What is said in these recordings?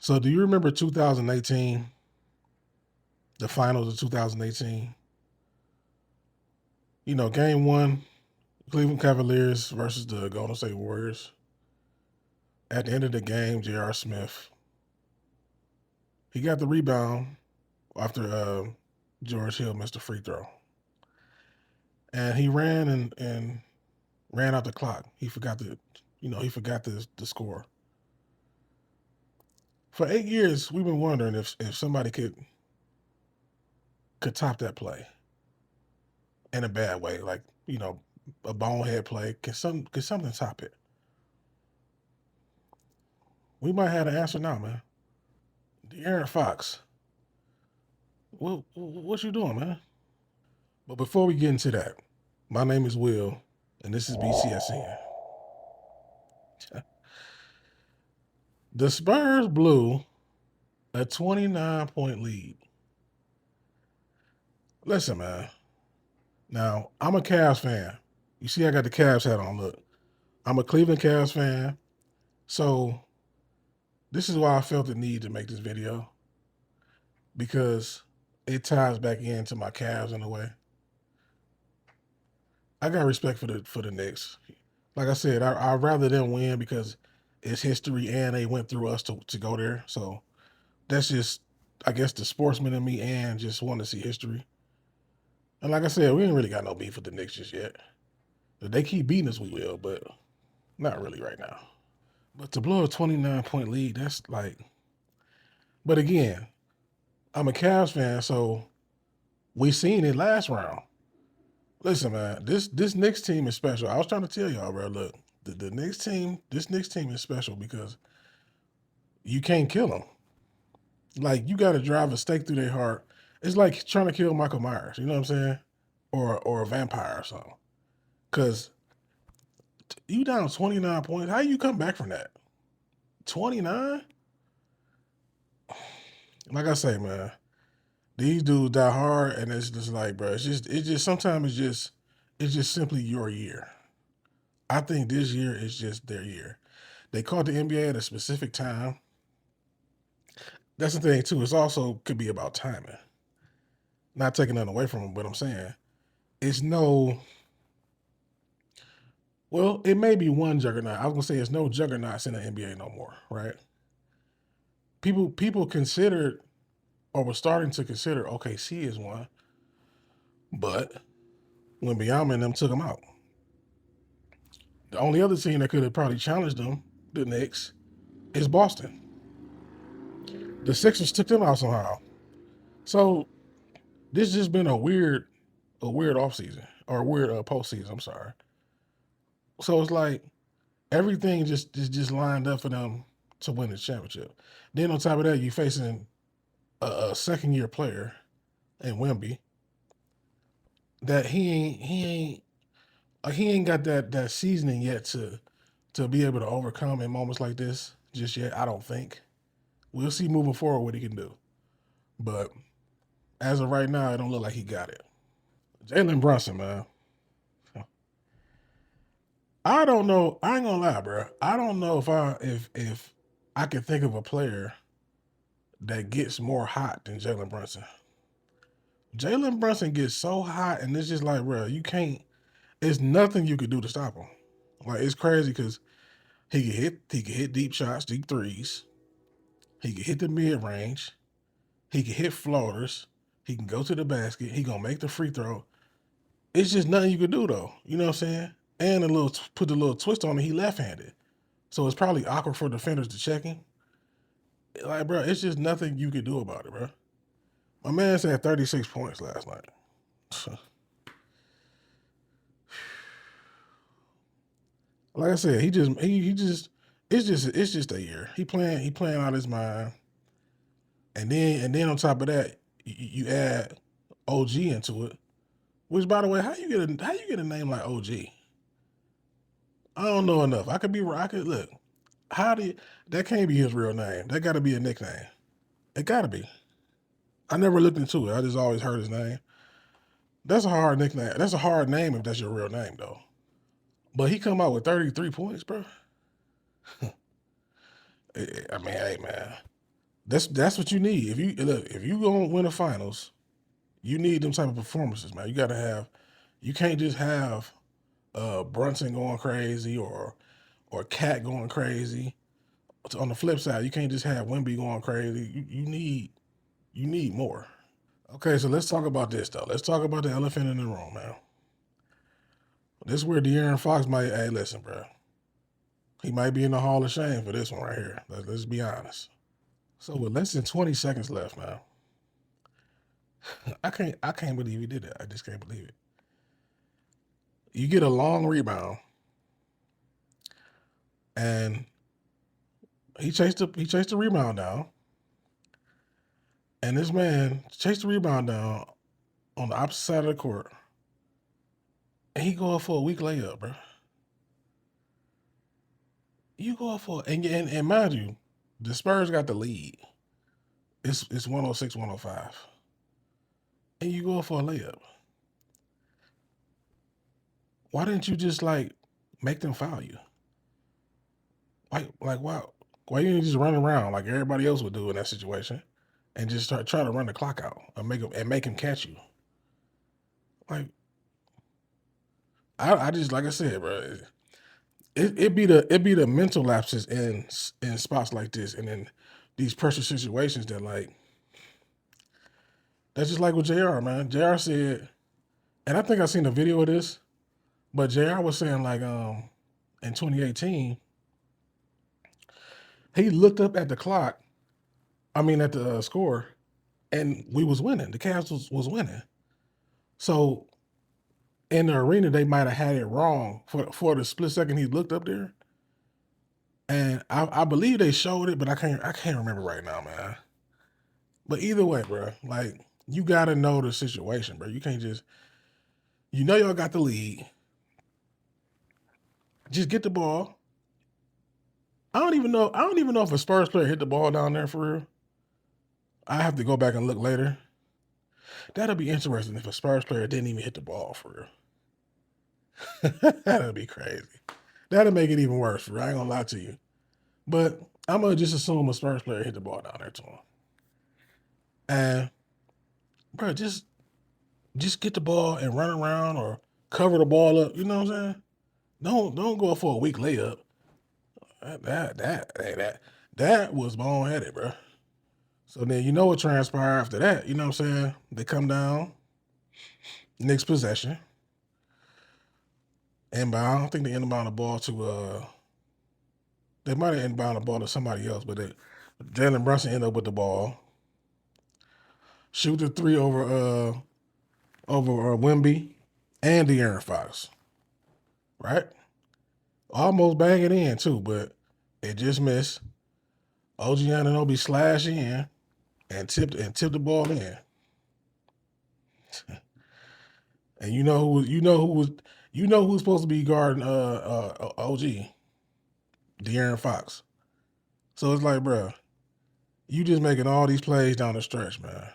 So do you remember 2018, the finals of 2018? Game one, Cleveland Cavaliers versus the Golden State Warriors. At the end of the game, J.R. Smith, he got the rebound after George Hill missed a free throw. And he ran and ran out the clock. He forgot the score. For 8 years, we've been wondering if somebody could top that play in a bad way, like a bonehead play. Can something top it? We might have an answer now, man. De'Aaron Fox, what you doing, man? But before we get into that, my name is Will, and this is BTSN. The Spurs blew a 29-point lead. Listen, man. Now, I'm a Cavs fan. You see, I got the Cavs hat on. Look, I'm a Cleveland Cavs fan. So, this is why I felt the need to make this video, because it ties back into my Cavs in a way. I got respect for the Knicks. Like I said, I'd rather them win because it's history and they went through us to go there. So that's just, I guess, the sportsman in me and just want to see history. And like I said, we ain't really got no beef with the Knicks just yet. If they keep beating us, we will, but not really right now. But to blow a 29-point lead, that's like, but again, I'm a Cavs fan, so we seen it last round. Listen, man, this Knicks team is special. I was trying to tell y'all, bro. Look, the Knicks team, this Knicks team is special because you can't kill them. Like, you got to drive a stake through their heart. It's like trying to kill Michael Myers. You know what I'm saying? Or a vampire or something. Because you down 29 points. How you come back from that? 29? Like I say, man, these dudes die hard, and it's just like, bro, it's just sometimes it's just simply your year. I think this year is just their year. They caught the NBA at a specific time. That's the thing too. It's also could be about timing. Not taking nothing away from them, but I'm saying it's no. Well, it may be one juggernaut. I was gonna say it's no juggernauts in the NBA no more, right? People considered or were starting to consider OKC as one, but when Biyama and them took them out, the only other team that could have probably challenged them, the Knicks, is Boston. The Sixers took them out somehow. So this just been a weird offseason or a weird postseason. I'm sorry. So it's like everything just lined up for them to win the championship. Then on top of that, you facing a second year player in Wemby that he ain't got that seasoning yet to be able to overcome in moments like this just yet. I don't think. We'll see moving forward what he can do, but as of right now, it don't look like he got it. Jalen Brunson, man. I don't know. I ain't gonna lie, bro. I don't know if I can think of a player that gets more hot than Jalen Brunson. Jalen Brunson gets so hot, and it's just like, bro, you can't. It's nothing you could do to stop him. Like, it's crazy because he can hit deep shots, deep threes. He can hit the mid range. He can hit floaters. He can go to the basket. He gonna make the free throw. It's just nothing you could do though. You know what I'm saying? And put the little twist on it. He left-handed, so it's probably awkward for defenders to check him. Like, bro, it's just nothing you could do about it, bro. My man said 36 points last night. Like I said, he just it's just a year. He playing out his mind, and then on top of that, you add OG into it. Which, by the way, how you get a name like OG? I don't know enough. I could be right. I could look. How do you, that can't be his real name? That got to be a nickname. It got to be. I never looked into it. I just always heard his name. That's a hard nickname. That's a hard name if that's your real name, though. But he come out with 33 points, bro. I mean, hey, man. That's what you need. If you gonna win the finals, you need them type of performances, man. You gotta have. You can't just have Brunson going crazy or Cat going crazy. On the flip side, you can't just have Wemby going crazy. You need more. Okay, so let's talk about this though. Let's talk about the elephant in the room, man. This is where De'Aaron Fox might. Hey, listen, bro. He might be in the Hall of Shame for this one right here. Let's be honest. So with less than 20 seconds left, man, I can't believe he did that. I just can't believe it. You get a long rebound, and he chased the rebound down, and this man chased the rebound down on the opposite side of the court, and he go up for a weak layup, bro. You go up for and mind you, the Spurs got the lead. It's 106, 105. And you go up for a layup. Why didn't you just like make them foul you? Like why you didn't just run around like everybody else would do in that situation and just start trying to run the clock out and make him catch you? Like I just like I said, bro. It be the mental lapses in spots like this and in these pressure situations that like that's just like with JR, man. JR said, and I think I seen a video of this, but JR was saying like in 2018, he looked up at the clock, I mean at the score, and we was winning. The Cavs was winning. So in the arena, they might have had it wrong for the split second he looked up there. And I believe they showed it, but I can't remember right now, man. But either way, bro, like you gotta know the situation, bro. You can't just y'all got the lead. Just get the ball. I don't even know if a Spurs player hit the ball down there for real. I have to go back and look later. That'll be interesting if a Spurs player didn't even hit the ball for real. That'd be crazy. That'll make it even worse for real. I ain't gonna lie to you. But I'm gonna just assume a Spurs player hit the ball down there to him. And bro, just get the ball and run around or cover the ball up. You know what I'm saying? Don't go for a weak layup. That was boneheaded, bro. So then you know what transpired after that. You know what I'm saying? They come down, Knicks possession, inbound. I think they inbound the ball to they might have inbound the ball to somebody else, but Jalen Brunson ended up with the ball. Shoot the three over Wemby and De'Aaron Fox. Right? Almost bang it in too, but it just missed. OG Anunoby slash in and tipped the ball in. And you know who was supposed to be guarding OG? De'Aaron Fox. So it's like, bro, you just making all these plays down the stretch, man.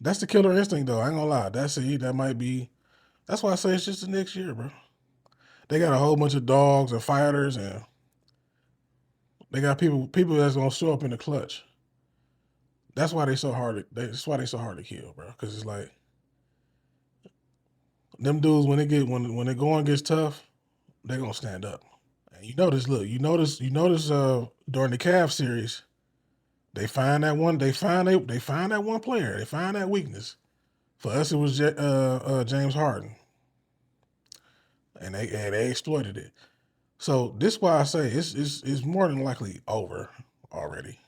That's the killer instinct, though. I ain't gonna lie. That might be. That's why I say it's just the next year, bro. They got a whole bunch of dogs and fighters, and they got people that's gonna show up in the clutch. That's why they so hard. That's why they so hard to kill, bro. Because it's like them dudes when the going gets tough, they gonna stand up. And you notice during the Cavs series, they find that one. They find that one player. They find that weakness. For us, it was James Harden, and they exploited it. So this is why I say it's more than likely over already.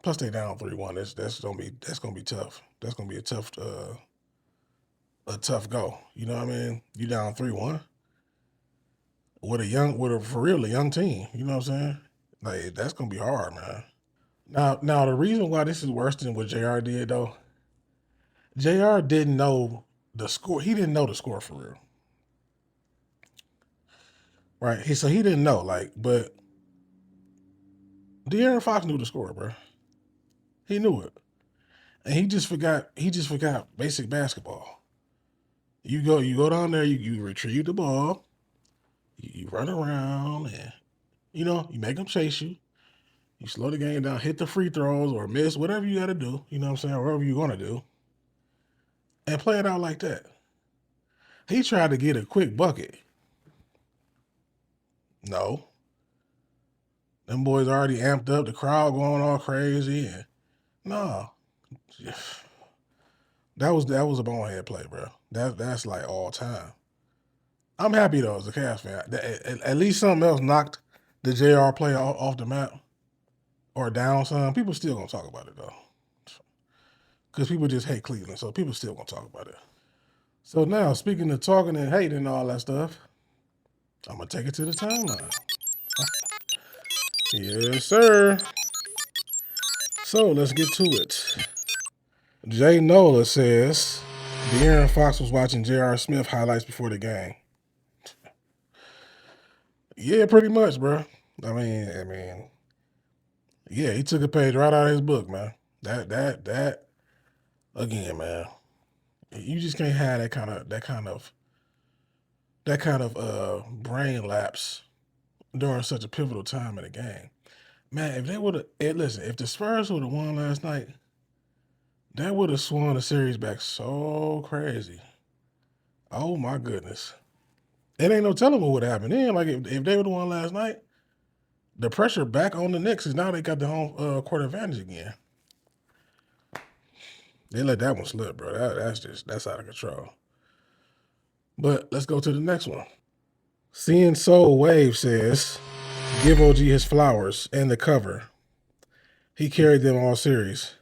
Plus they down 3-1. That's gonna be tough. That's gonna be a tough go. You know what I mean? You down 3-1 with a young team. You know what I'm saying? Like that's gonna be hard, man. Now the reason why this is worse than what JR did though, JR didn't know the score. He didn't know the score for real. Right. So he didn't know, but De'Aaron Fox knew the score, bro. He knew it. And he just forgot basic basketball. You go down there, you retrieve the ball, you run around and you make them chase you. You slow the game down, hit the free throws or miss, whatever you got to do. You know what I'm saying? Whatever you're going to do. And play it out like that. He tried to get a quick bucket. No. Them boys already amped up, the crowd going all crazy. And no. That was a bonehead play, bro. That's like all time. I'm happy though as a Cavs fan. At least something else knocked the JR play off the map or down some. People still gonna talk about it though, because people just hate Cleveland, so people still gonna talk about it. So now, speaking of talking and hating and all that stuff, I'm gonna take it to the timeline. Yes, sir. So let's get to it. Jay Nola says De'Aaron Fox was watching J.R. Smith highlights before the game. Yeah, pretty much, bro. I mean, yeah, he took a page right out of his book, man. That again, man. You just can't have that kind of brain lapse during such a pivotal time in the game. Man, if they would have listen, if the Spurs would have won last night, that would have swung the series back so crazy. Oh my goodness. It ain't no telling what would happen then. Like if they would have won last night, the pressure back on the Knicks is now they got the home court advantage again. They let that one slip, bro. That's out of control. But let's go to the next one. Seeing Soul Wave says, give OG his flowers and the cover. He carried them all series.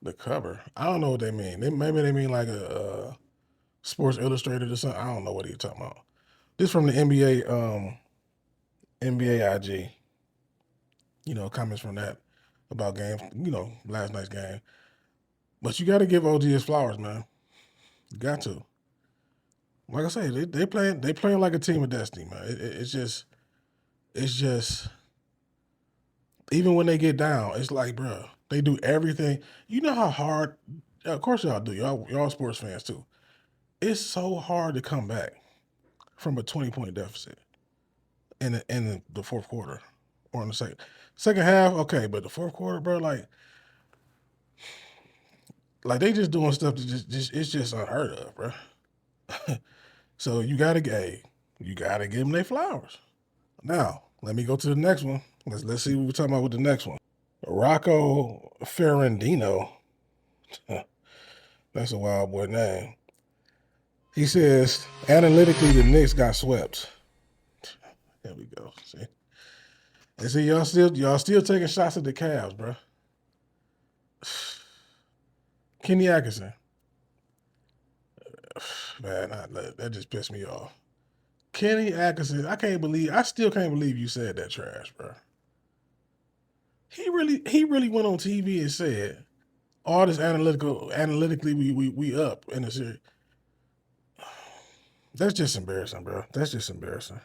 The cover? I don't know what they mean. Maybe they mean like a Sports Illustrated or something. I don't know what he's talking about. This from the NBA IG. You know, comments from that about games, you know, last night's game. But you got to give OG his flowers, man. You got to. Like I say, they playing like a team of destiny, man. It's just even when they get down, it's like, bro, they do everything. You know how hard. Of course, y'all do. Y'all sports fans too. It's so hard to come back from a 20-point deficit in the fourth quarter or in the second half. Okay, but the fourth quarter, bro, like they just doing stuff that just it's just unheard of, bro. So you gotta give them their flowers. Now let me go to the next one. Let's see what we're talking about with the next one. Rocco Ferrandino. That's a wild boy name. He says analytically the Knicks got swept. There we go. See, and see y'all still taking shots at the Cavs, bro. Kenny Atkinson. Man, that just pissed me off. Kenny Atkinson, I still can't believe you said that trash, bro. He really went on TV and said all this analytically we up in the series. That's just embarrassing, bro. That's just embarrassing.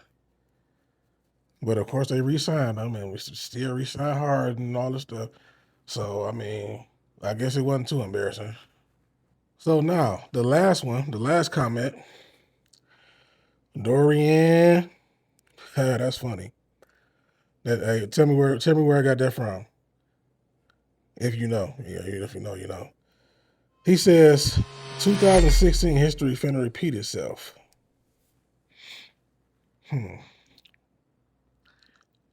But of course they re-signed him, and we still re-signed hard and all this stuff. So I mean, I guess it wasn't too embarrassing. So now the last comment. Dorian, that's funny. Hey, tell me where I got that from. If you know, yeah, if you know, you know. He says 2016 history finna repeat itself.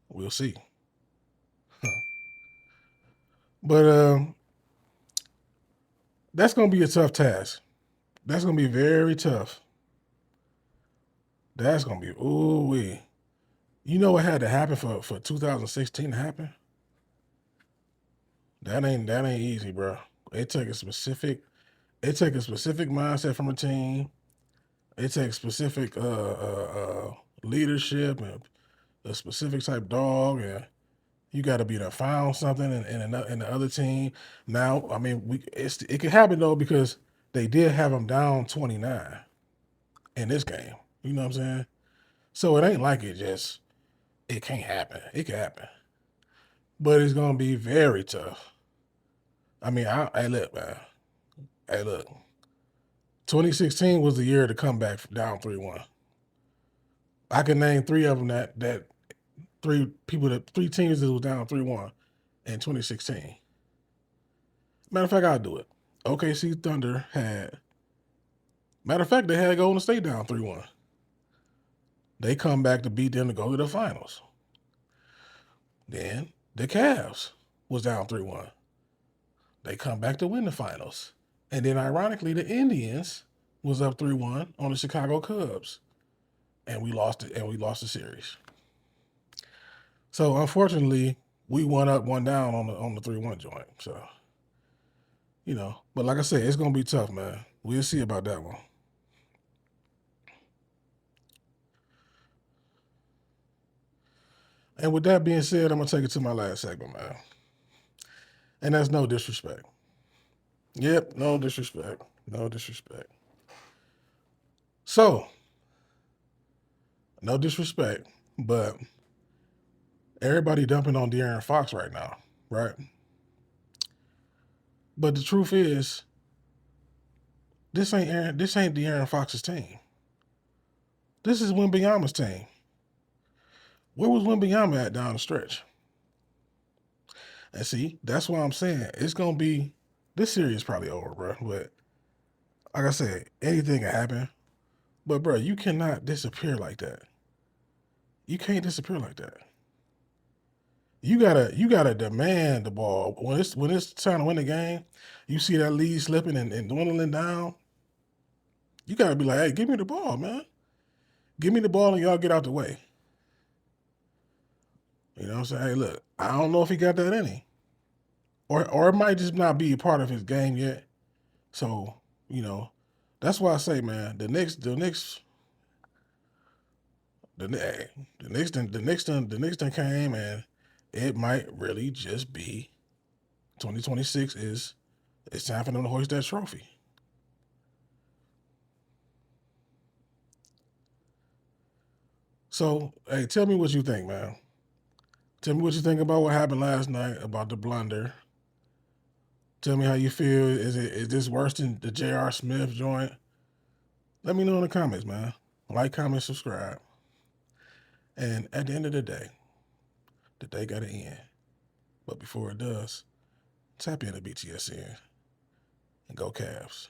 We'll see. But that's gonna be a tough task. That's gonna be very tough. That's gonna be ooh-wee. You know what had to happen for 2016 to happen? That ain't easy, bro. It take a specific mindset from a team. It takes specific leadership and a specific type dog, and you got to be to found something in the other team. Now, I mean, it can happen though because they did have them down 29 in this game. You know what I'm saying? So it ain't like it can't happen. It can happen, but it's gonna be very tough. I mean, hey look, man. Hey look. 2016 was the year to come back down 3-1. I can name three of them that three teams that was down 3-1 in 2016. Matter of fact, I'll do it. OKC Thunder had. Matter of fact, they had Golden State down 3-1. They come back to beat them to go to the finals. Then the Cavs was down 3-1. They come back to win the finals. And then ironically, the Indians was up 3-1 on the Chicago Cubs. And we lost it, and we lost the series. So unfortunately, we won up, one down on the 3-1 joint. So, but like I said, it's gonna be tough, man. We'll see about that one. And with that being said, I'm gonna take it to my last segment, man. And that's no disrespect. Yep, no disrespect. No disrespect. So, no disrespect, but everybody dumping on De'Aaron Fox right now, right? But the truth is, this ain't De'Aaron Fox's team. This is Wembanyama's team. Where was Wembanyama at down the stretch? And see, that's why I'm saying it's gonna be, this series is probably over, bro. But like I said, anything can happen. But bro, you cannot disappear like that. You can't disappear like that. You gotta demand the ball when it's time to win the game. You see that lead slipping and dwindling down. You gotta be like, hey, give me the ball, man. Give me the ball and y'all get out the way. You know what I'm saying? Hey, look, I don't know if he got that in him. Or it might just not be a part of his game yet. So, that's why I say, man, the Knicks done came, and it might really just be 2026 it's time for them to hoist that trophy. So, hey, tell me what you think, man. Tell me what you think about what happened last night, about the blunder. Tell me how you feel. Is this worse than the J.R. Smith joint? Let me know in the comments, man. Like, comment, subscribe. And at the end of the day got to end. But before it does, tap into BTSN and go Cavs.